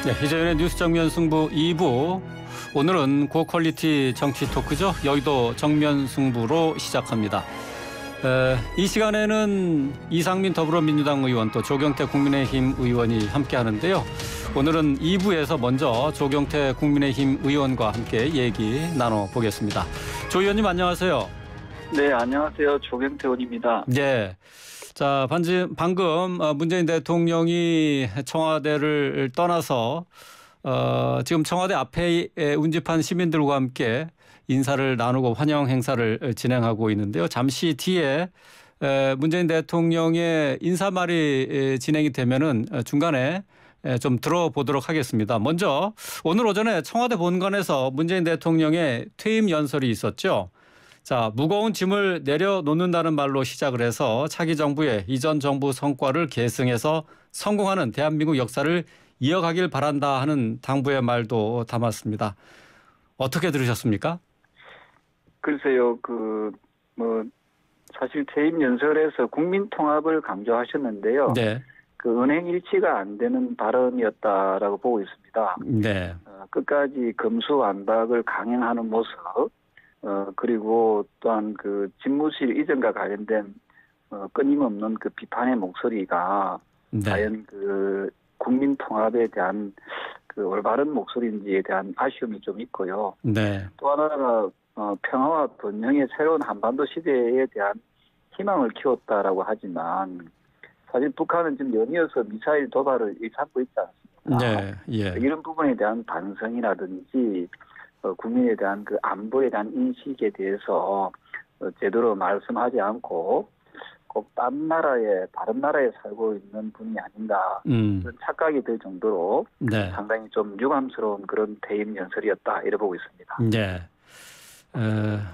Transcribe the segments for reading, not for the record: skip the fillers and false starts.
네, 이재현의 뉴스 정면 승부 2부. 오늘은 고퀄리티 정치 토크죠. 여의도 정면 승부로 시작합니다. 이 시간에는 이상민 더불어민주당 의원 또 조경태 국민의힘 의원이 함께 하는데요. 오늘은 2부에서 먼저 조경태 국민의힘 의원과 함께 얘기 나눠보겠습니다. 조 의원님 안녕하세요. 네, 안녕하세요. 조경태 의원입니다. 네. 자, 방금 문재인 대통령이 청와대를 떠나서 지금 청와대 앞에 운집한 시민들과 함께 인사를 나누고 환영 행사를 진행하고 있는데요. 잠시 뒤에 문재인 대통령의 인사말이 진행이 되면은 중간에 좀 들어보도록 하겠습니다. 먼저 오늘 오전에 청와대 본관에서 문재인 대통령의 퇴임 연설이 있었죠. 자, 무거운 짐을 내려놓는다는 말로 시작을 해서 차기 정부의 이전 정부 성과를 계승해서 성공하는 대한민국 역사를 이어가길 바란다 하는 당부의 말도 담았습니다. 어떻게 들으셨습니까? 글쎄요, 사실 퇴임 연설에서 국민 통합을 강조하셨는데요. 네. 은행 일치가 안 되는 발언이었다라고 보고 있습니다. 네. 끝까지 검수완박을 강행하는 모습, 그리고 또한 집무실 이전과 관련된 끊임없는 비판의 목소리가 네. 과연 국민 통합에 대한 올바른 목소리인지에 대한 아쉬움이 좀 있고요. 네. 또 하나가 평화와 번영의 새로운 한반도 시대에 대한 희망을 키웠다라고 하지만 사실 북한은 지금 연이어서 미사일 도발을 일삼고 있지 않습니까? 네. 예. 이런 부분에 대한 반성이라든지 국민에 대한 안보에 대한 인식에 대해서 제대로 말씀하지 않고 꼭 다른 나라에 살고 있는 분이 아닌가 그런 착각이 들 정도로 네. 상당히 좀 유감스러운 그런 퇴임 연설이었다 이래 보고 있습니다. 네.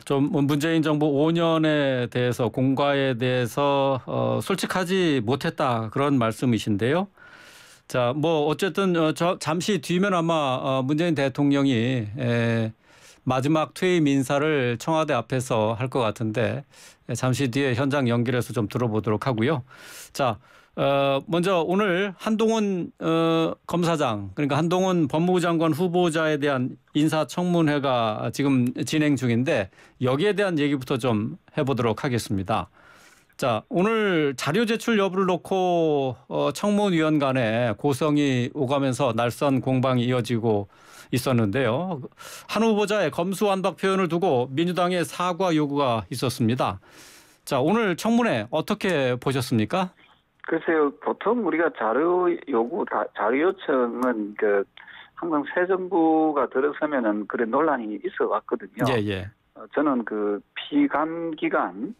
좀 문재인 정부 5년에 대해서 공과에 대해서 솔직하지 못했다 그런 말씀이신데요. 자, 어쨌든 잠시 뒤면 아마 문재인 대통령이 마지막 퇴임 인사를 청와대 앞에서 할 것 같은데 잠시 뒤에 현장 연결해서 좀 들어보도록 하고요. 자, 먼저 오늘 한동훈 검사장 그러니까 한동훈 법무부 장관 후보자에 대한 인사청문회가 지금 진행 중인데 여기에 대한 얘기부터 좀 해보도록 하겠습니다. 자, 오늘 자료 제출 여부를 놓고 청문위원 간에 고성이 오가면서 날선 공방이 이어지고 있었는데요. 한 후보자의 검수완박 표현을 두고 민주당의 사과 요구가 있었습니다. 자, 오늘 청문회 어떻게 보셨습니까? 글쎄요, 보통 우리가 자료 요청은 항상 새 정부가 들어서면은 그런 논란이 있어 왔거든요. 예, 예. 저는 피감 기간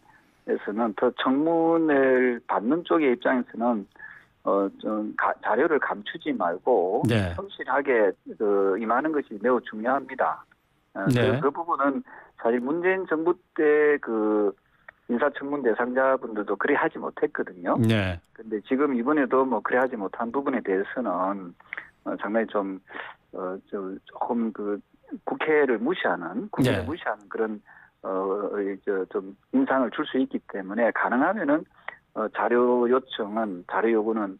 에서는 더 청문회를 받는 쪽의 입장에서는 좀 자료를 감추지 말고 네. 성실하게 임하는 것이 매우 중요합니다. 네. 그 부분은 사실 문재인 정부 때 인사청문 대상자분들도 그래 하지 못했거든요. 네. 근데 지금 이번에도 그래 하지 못한 부분에 대해서는 상당히 조금 국회를 무시하는 국민을 네. 무시하는 그런 좀 인상을 줄 수 있기 때문에 가능하면은 자료 요구는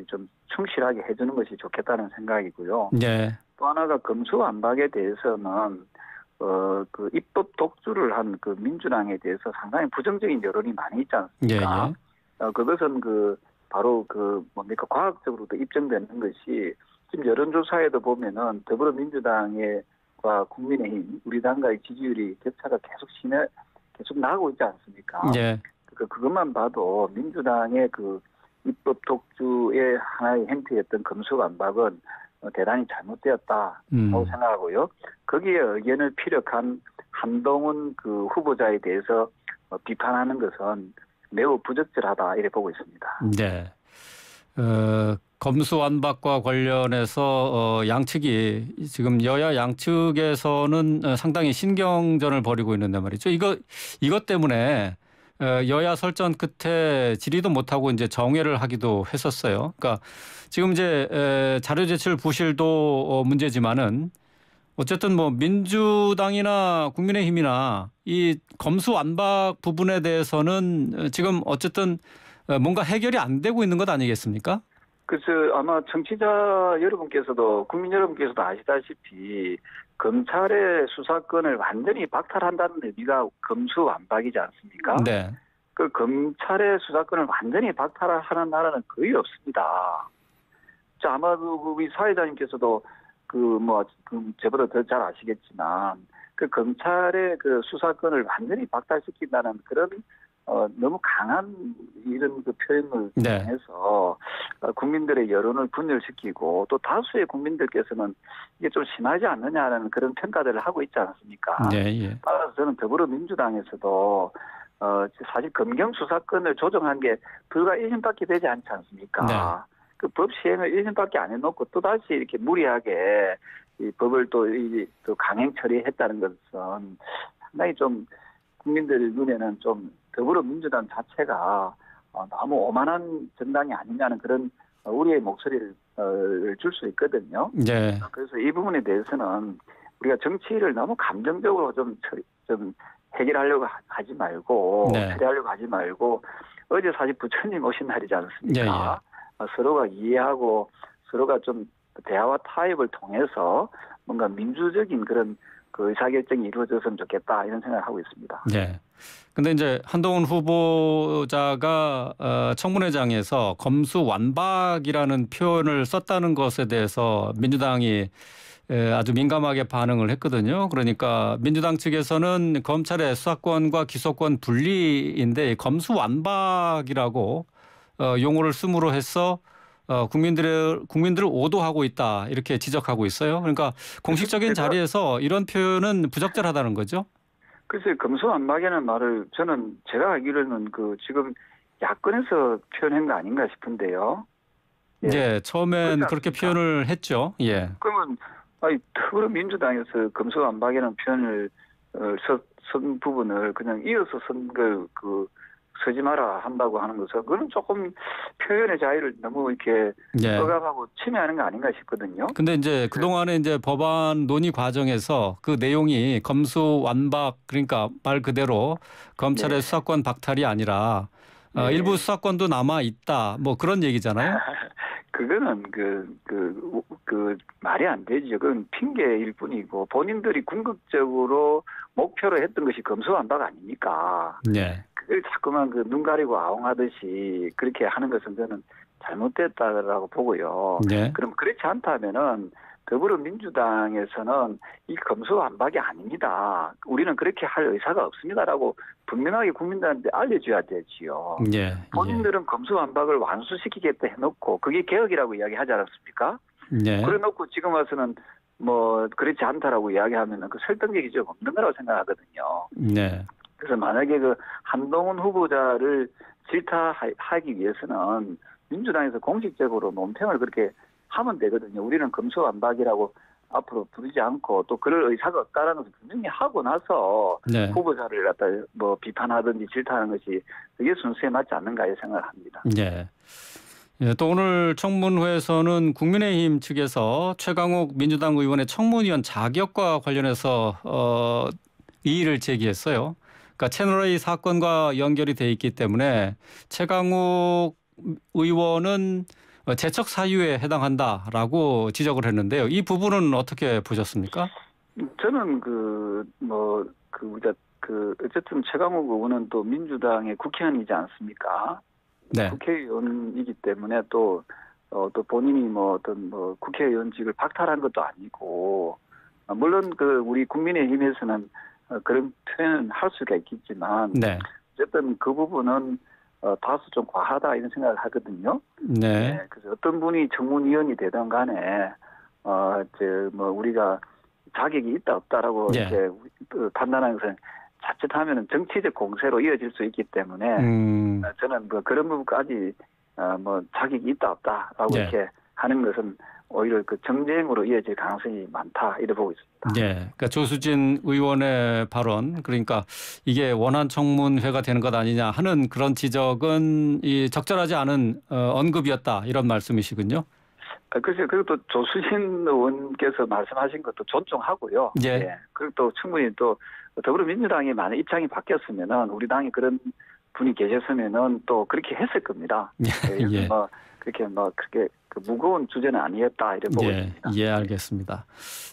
좀 충실하게 해주는 것이 좋겠다는 생각이고요. 네. 또 하나가 검수완박에 대해서는 입법 독주를 한 민주당에 대해서 상당히 부정적인 여론이 많이 있지 않습니까? 예, 예. 그것은 바로 과학적으로도 입증되는 것이 지금 여론조사에도 보면은 더불어민주당과 국민의힘 우리 당과의 지지율이 격차가 계속 나고 있지 않습니까? 네. 그것만 봐도 민주당의 입법 독주의 하나의 행태였던 검수완박은 대단히 잘못되었다고 생각하고요. 거기에 의견을 피력한 한동훈 후보자에 대해서 비판하는 것은 매우 부적절하다 이렇게 보고 있습니다. 네. 검수완박과 관련해서 양측이 지금 여야 양측에서는 상당히 신경전을 벌이고 있는데 말이죠. 이것 때문에 여야 설전 끝에 질의도 못하고 이제 정회를 하기도 했었어요. 그러니까 지금 이제 자료 제출 부실도 문제지만은 어쨌든 민주당이나 국민의힘이나 이 검수완박 부분에 대해서는 지금 어쨌든 뭔가 해결이 안 되고 있는 것 아니겠습니까? 그래서 아마 청취자 여러분께서도 국민 여러분께서도 아시다시피 검찰의 수사권을 완전히 박탈한다는 의미가 검수완박이지 않습니까? 네. 그 검찰의 수사권을 완전히 박탈하는 나라는 거의 없습니다. 자, 아마 우리 사회자님께서도 저보다 더 잘 아시겠지만 그 검찰의 그 수사권을 완전히 박탈시킨다는 그런 너무 강한 이런 그 표현을 네. 통해서 국민들의 여론을 분열시키고 또 다수의 국민들께서는 이게 좀 심하지 않느냐는 그런 평가들을 하고 있지 않습니까? 예, 예. 따라서 저는 더불어민주당에서도 사실 검경 수사권을 조정한 게 불과 1년밖에 되지 않지 않습니까? 네. 그 법 시행을 1년밖에 안 해놓고 또다시 이렇게 무리하게 이 법을 또 강행 처리했다는 것은 상당히 좀 국민들 눈에는 좀 더불어민주당 자체가 너무 오만한 정당이 아니냐는 그런 우리의 목소리를 줄 수 있거든요. 네. 그래서 이 부분에 대해서는 우리가 정치를 너무 감정적으로 좀 해결하려고 하지 말고 네. 처리하려고 하지 말고 어제 사실 부처님 오신 날이지 않습니까? 예, 예. 서로가 이해하고 서로가 좀 대화와 타협을 통해서 뭔가 민주적인 그런 그 의사결정이 이루어졌으면 좋겠다 이런 생각을 하고 있습니다. 네. 근데 이제 한동훈 후보자가 청문회장에서 검수완박이라는 표현을 썼다는 것에 대해서 민주당이 아주 민감하게 반응을 했거든요. 그러니까 민주당 측에서는 검찰의 수사권과 기소권 분리인데 검수완박이라고 용어를 쓰므로 해서 국민들을 오도하고 있다 이렇게 지적하고 있어요. 그러니까 공식적인 자리에서 이런 표현은 부적절하다는 거죠. 글쎄 검수완박이라는 말을 제가 알기로는 지금 야권에서 표현한 거 아닌가 싶은데요. 예, 처음엔 그렇게 않습니까? 표현을 했죠. 예. 그러면 더불어민주당에서 검수완박이라는 표현을 쓴 부분을 그냥 이어서 쓴 걸 쓰지 마라 한다고 하는 것은 그건 조금 표현의 자유를 너무 이렇게 예. 억압하고 침해하는 거 아닌가 싶거든요. 근데 이제 그동안에 이제 법안 논의 과정에서 그 내용이 검수완박 그러니까 말 그대로 검찰의 네. 수사권 박탈이 아니라 네. 일부 수사권도 남아 있다. 뭐 그런 얘기잖아요. 그거는 말이 안 되죠. 그건 핑계일 뿐이고 본인들이 궁극적으로 목표로 했던 것이 검수완박 아닙니까? 네. 그걸 자꾸만 눈 가리고 아웅하듯이 그렇게 하는 것은 저는 잘못됐다라고 보고요. 네. 그럼 그렇지 않다면은 더불어민주당에서는 이 검수완박이 아닙니다. 우리는 그렇게 할 의사가 없습니다라고 분명하게 국민들한테 알려줘야 되지요. 예. 본인들은 검수완박을 완수시키겠다 해놓고 그게 개혁이라고 이야기하지 않았습니까? 예. 그래놓고 지금 와서는 그렇지 않다라고 이야기하면 그 설득력이 좀 없는 거라고 생각하거든요. 네. 그래서 만약에 한동훈 후보자를 질타하기 위해서는 민주당에서 공식적으로 논평을 그렇게 하면 되거든요. 우리는 검수완박이라고 앞으로 부르지 않고 또 그럴 의사가 없다라는 것을 분명히 하고 나서 네. 후보자를 갖다 비판하든지 질타하는 것이 그게 순수에 맞지 않는가 이 생각을 합니다. 네. 예, 또 오늘 청문회에서는 국민의힘 측에서 최강욱 민주당 의원의 청문위원 자격과 관련해서 이의를 제기했어요. 그러니까 채널A 사건과 연결이 돼 있기 때문에 최강욱 의원은 재척 사유에 해당한다라고 지적을 했는데요. 이 부분은 어떻게 보셨습니까? 저는 어쨌든 최강욱 의원은 또 민주당의 국회의원이지 않습니까? 네. 국회의원이기 때문에 또 본인이 국회의원직을 박탈한 것도 아니고 물론 우리 국민의힘에서는 그런 표현을 할 수가 있겠지만 네. 어쨌든 그 부분은 다소 좀 과하다 이런 생각을 하거든요. 네. 그래서 어떤 분이 청문위원이 되든 간에 우리가 자격이 있다 없다라고 예. 이렇게 판단하는 것은 자칫하면 정치적 공세로 이어질 수 있기 때문에 저는 그런 부분까지 자격이 있다 없다라고 예. 이렇게 하는 것은 오히려 정쟁으로 이어질 가능성이 많다 이렇게 보고 있습니다. 네, 그러니까 조수진 의원의 발언, 그러니까 이게 원안 청문회가 되는 것 아니냐 하는 그런 지적은 적절하지 않은 언급이었다 이런 말씀이시군요. 글쎄요, 그리고 또 조수진 의원께서 말씀하신 것도 존중하고요. 예. 예. 그리고 또 충분히 또 더불어민주당이 만약 입장이 바뀌었으면은 우리 당이 그런 분이 계셨으면은 또 그렇게 했을 겁니다. 예. 그렇게 뭐 그렇게 그 무거운 주제는 아니었다 이렇게 보고 있습니다. 예, 알겠습니다.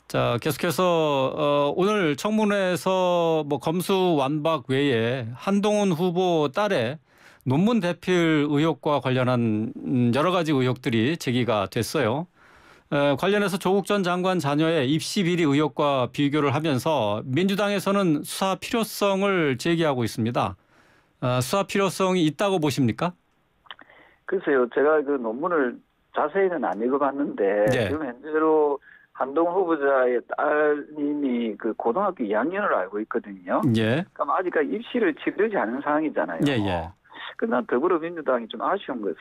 자, 계속해서 오늘 청문회에서 뭐 검수완박 외에 한동훈 후보 딸의 논문 대필 의혹과 관련한 여러 가지 의혹들이 제기가 됐어요. 관련해서 조국 전 장관 자녀의 입시 비리 의혹과 비교를 하면서 민주당에서는 수사 필요성을 제기하고 있습니다. 수사 필요성이 있다고 보십니까? 글쎄요, 제가 그 논문을 자세히는 안 읽어봤는데 네. 지금 현재로 한동훈 후보자의 따님이 그 고등학교 2학년으로 알고 있거든요. 예. 그럼 아직까지 입시를 치르지 않은 상황이잖아요. 예. 그러나 더불어민주당이 좀 아쉬운 것은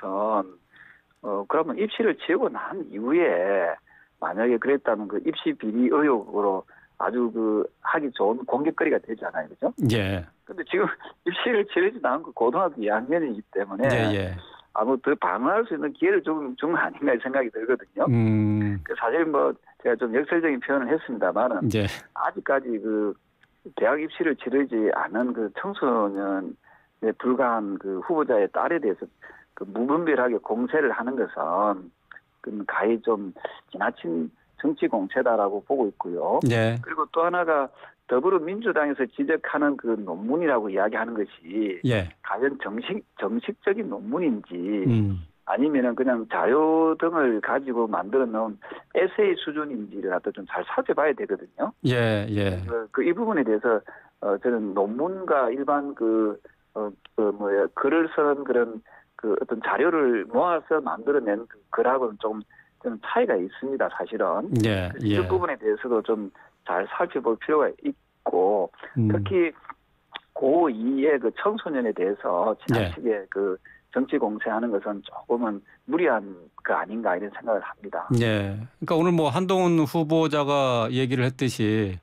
그러면 입시를 치르고 난 이후에 만약에 그랬다면 그 입시 비리 의혹으로 아주 그 하기 좋은 공격거리가 되잖아요, 그죠? 예. 근데 지금 입시를 치르지도 않고 고등학교 2학년이기 때문에 예. 아무 더 방어할 수 있는 기회를 준 아닌가 생각이 들거든요. 그 사실 뭐 제가 좀 역설적인 표현을 했습니다만은 예. 아직까지 그 대학 입시를 치르지 않은 그 청소년에 불과한 그 후보자의 딸에 대해서 그 무분별하게 공세를 하는 것은 그 가히 좀 지나친 정치 공세다라고 보고 있고요. 예. 그리고 또 하나가 더불어민주당에서 지적하는 그 논문이라고 이야기하는 것이 예. 과연 정식적인 논문인지 아니면은 그냥 자료 등을 가지고 만들어 놓은 에세이 수준인지를 갖다 좀 잘 살펴봐야 되거든요. 예. 이 부분에 대해서 저는 논문과 일반 글을 쓰는 그런 그 어떤 자료를 모아서 만들어낸 그 글하고는 좀 차이가 있습니다, 사실은. 예. 그 부분에 대해서도 좀 잘 살펴볼 필요가 있고, 특히 고2의 그 청소년에 대해서 지나치게 그 정치 공세하는 것은 조금은 무리한 거 아닌가 이런 생각을 합니다. 예. 그러니까 오늘 뭐 한동훈 후보자가 얘기를 했듯이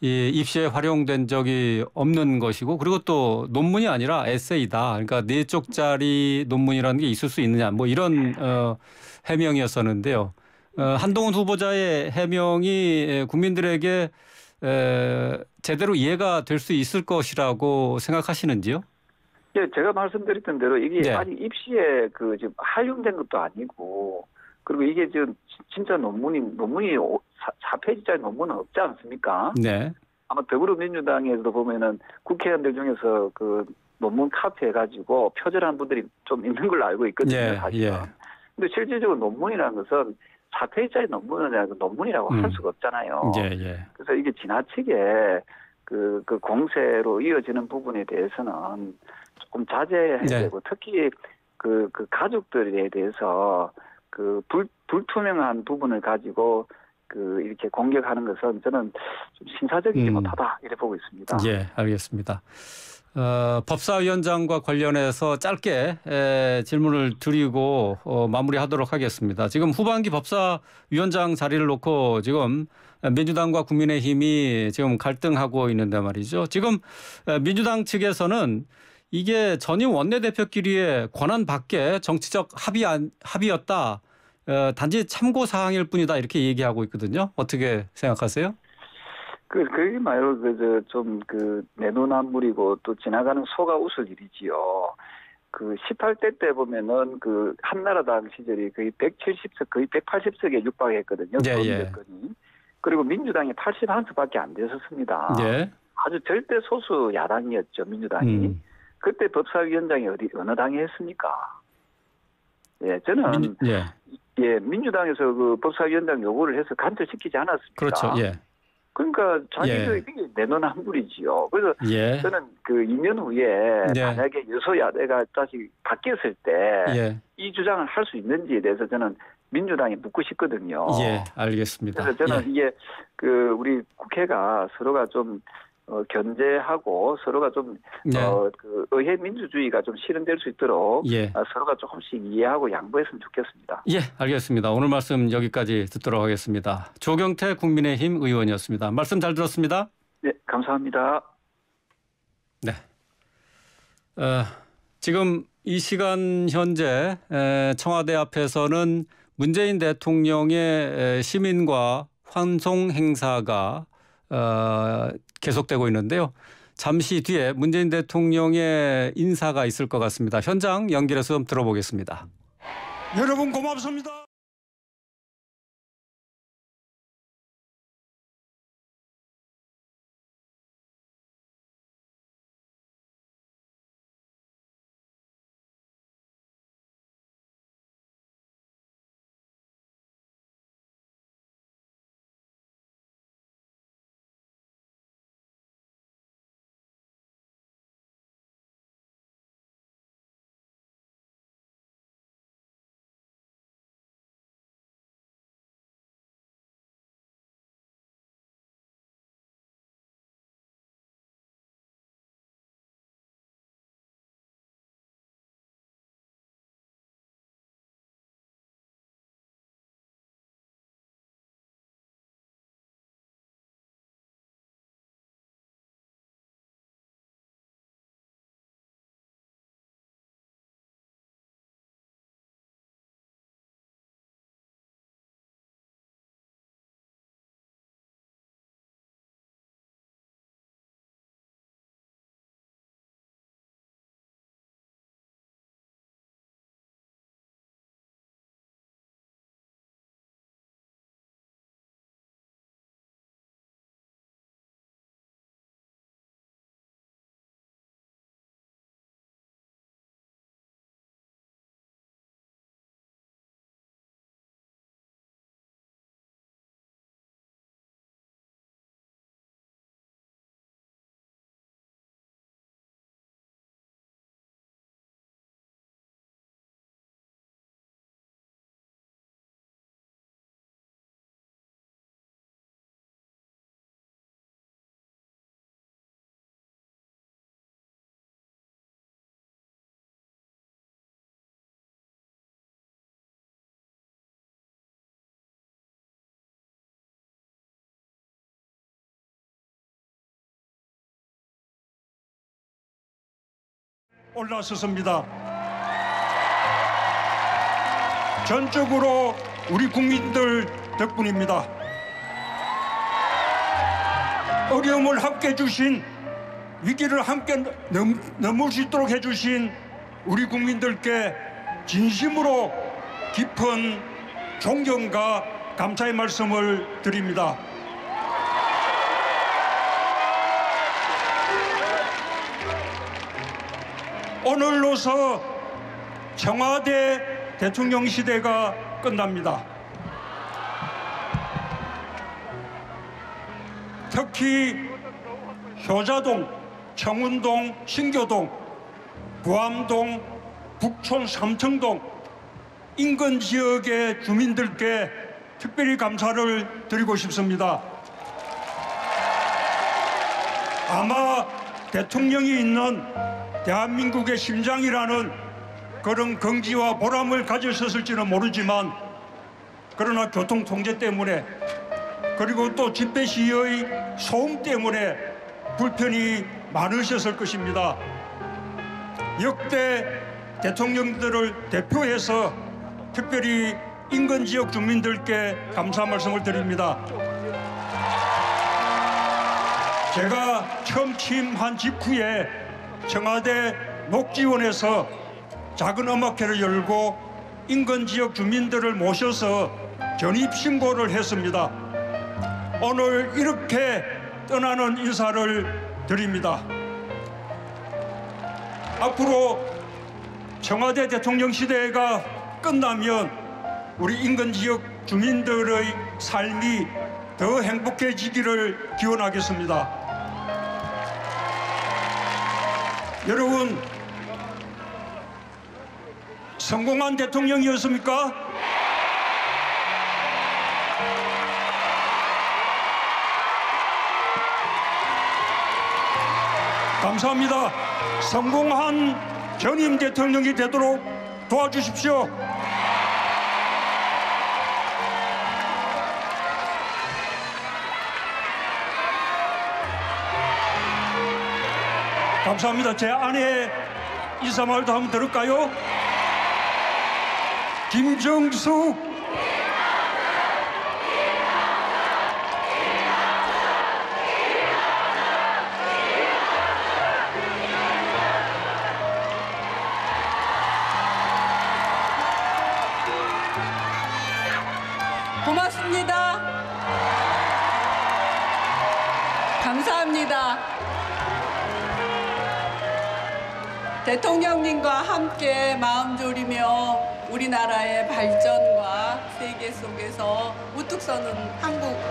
이 입시에 활용된 적이 없는 것이고 그리고 또 논문이 아니라 에세이다. 그러니까 4쪽짜리 논문이라는 게 있을 수 있느냐 뭐 이런 해명이었었는데요. 한동훈 후보자의 해명이 국민들에게 제대로 이해가 될 수 있을 것이라고 생각하시는지요? 예, 제가 말씀드렸던 대로 이게 네. 아직 입시에 그 지금 활용된 것도 아니고, 그리고 이게 지금 진짜 논문이 4페이지짜리 논문은 없지 않습니까? 네. 아마 더불어민주당에서도 보면은 국회의원들 중에서 그 논문 카피해가지고 표절한 분들이 좀 있는 걸로 알고 있거든요, 사실은. 근데 실질적으로 논문이라는 것은 4페이지짜리 논문이라고 할 수가 없잖아요. 그래서 이게 지나치게 그 공세로 이어지는 부분에 대해서는 조금 자제해야 되고 특히 그 가족들에 대해서 그 불투명한 부분을 가지고 그 이렇게 공격하는 것은 저는 좀 신사적이지 못하다 이렇게 보고 있습니다. 예, 알겠습니다. 법사위원장과 관련해서 짧게 질문을 드리고 마무리하도록 하겠습니다. 지금 후반기 법사위원장 자리를 놓고 지금 민주당과 국민의힘이 지금 갈등하고 있는데 말이죠. 지금 민주당 측에서는 이게 전임 원내대표끼리의 권한 밖의 정치적 합의였다. 단지 참고 사항일 뿐이다 이렇게 얘기하고 있거든요. 어떻게 생각하세요? 그게 말로 내노남불이고 또 지나가는 소가 웃을 일이지요. 그 18대 때 보면은 그 한나라당 시절이 거의 170석, 거의 180석에 육박했거든요. 여건이. 그리고 민주당이 81석밖에 안 됐었습니다. 아주 절대 소수 야당이었죠, 민주당이. 그때 법사위원장이 어느 당이 했습니까? 예, 저는 민주당에서 그 법사위원장 요구를 해서 간접시키지 않았습니까? 그렇죠. 예. 그러니까 자기들이 내노남불이지요. 그래서 저는 그 2년 후에 만약에 여소야대가 다시 바뀌었을 때 이 주장을 할 수 있는지에 대해서 저는 민주당이 묻고 싶거든요. 예, 알겠습니다. 그래서 저는 이게 그 우리 국회가 서로가 좀 견제하고 서로가 좀 그 의회 민주주의가 좀 실현될 수 있도록 서로가 조금씩 이해하고 양보했으면 좋겠습니다. 예, 알겠습니다. 오늘 말씀 여기까지 듣도록 하겠습니다. 조경태 국민의힘 의원이었습니다. 말씀 잘 들었습니다. 네, 감사합니다. 네. 지금 이 시간 현재 청와대 앞에서는 문재인 대통령의 시민과 환송 행사가 계속되고 있는데요. 잠시 뒤에 문재인 대통령의 인사가 있을 것 같습니다. 현장 연결해서 좀 들어보겠습니다. 여러분 고맙습니다. 올라섰습니다. 전적으로 우리 국민들 덕분입니다. 어려움을 함께 주신, 위기를 함께 넘을 수 있도록 해주신 우리 국민들께 진심으로 깊은 존경과 감사의 말씀을 드립니다. 오늘로서 청와대 대통령 시대가 끝납니다. 특히 효자동, 청운동, 신교동, 부암동, 북촌 삼청동 인근 지역의 주민들께 특별히 감사를 드리고 싶습니다. 아마 대통령이 있는 대한민국의 심장이라는 그런 긍지와 보람을 가지셨을지는 모르지만, 그러나 교통 통제 때문에 그리고 또 집회 시의 소음 때문에 불편이 많으셨을 것입니다. 역대 대통령들을 대표해서 특별히 인근 지역 주민들께 감사 말씀을 드립니다. 제가 처음 취임한 직후에 청와대 녹지원에서 작은 음악회를 열고 인근 지역 주민들을 모셔서 전입신고를 했습니다. 오늘 이렇게 떠나는 인사를 드립니다. 앞으로 청와대 대통령 시대가 끝나면 우리 인근 지역 주민들의 삶이 더 행복해지기를 기원하겠습니다. 여러분, 성공한 대통령이었습니까? 감사합니다. 성공한 전임 대통령이 되도록 도와주십시오. 감사합니다. 제 아내 인사말도 한번 들을까요? 김정숙, 고맙습니다. 감사합니다. 대통령님과 함께 마음 졸이며 우리나라의 발전과 세계 속에서 우뚝 서는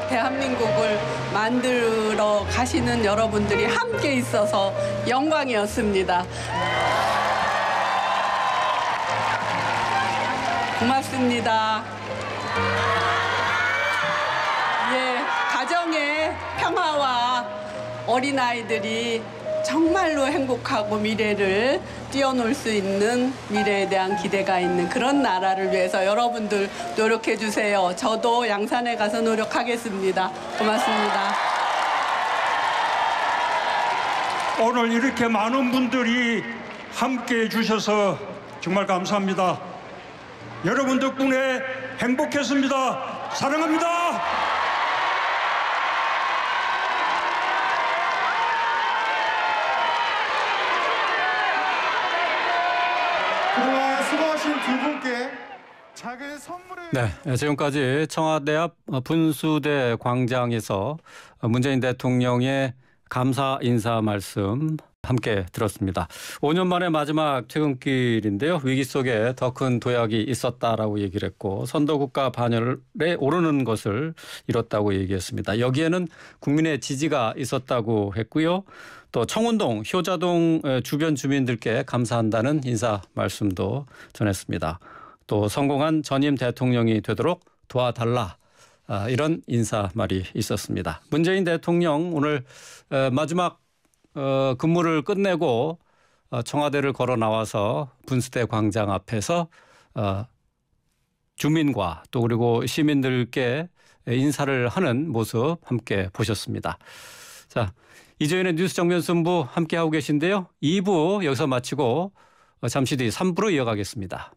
대한민국을 만들어 가시는 여러분들이 함께 있어서 영광이었습니다. 고맙습니다. 예, 가정의 평화와 어린아이들이 정말로 행복하고 미래를 뛰어놀 수 있는 미래에 대한 기대가 있는 그런 나라를 위해서 여러분들 노력해 주세요. 저도 양산에 가서 노력하겠습니다. 고맙습니다. 오늘 이렇게 많은 분들이 함께해 주셔서 정말 감사합니다. 여러분 덕분에 행복했습니다. 사랑합니다. 그동안 수고하신 두 분께 작은 선물을. 네, 지금까지 청와대 앞 분수대 광장에서 문재인 대통령의 감사 인사 말씀 함께 들었습니다. 5년 만에 마지막 퇴근길인데요. 위기 속에 더 큰 도약이 있었다라고 얘기를 했고 선도국가 반열에 오르는 것을 이뤘다고 얘기했습니다. 여기에는 국민의 지지가 있었다고 했고요. 또 청운동, 효자동 주변 주민들께 감사한다는 인사 말씀도 전했습니다. 또 성공한 전임 대통령이 되도록 도와달라. 이런 인사 말이 있었습니다. 문재인 대통령 오늘 마지막 근무를 끝내고 청와대를 걸어 나와서 분수대 광장 앞에서 주민과 또 그리고 시민들께 인사를 하는 모습 함께 보셨습니다. 자, 이재윤의 뉴스 정면 승부 함께하고 계신데요. 2부 여기서 마치고 잠시 뒤 3부로 이어가겠습니다.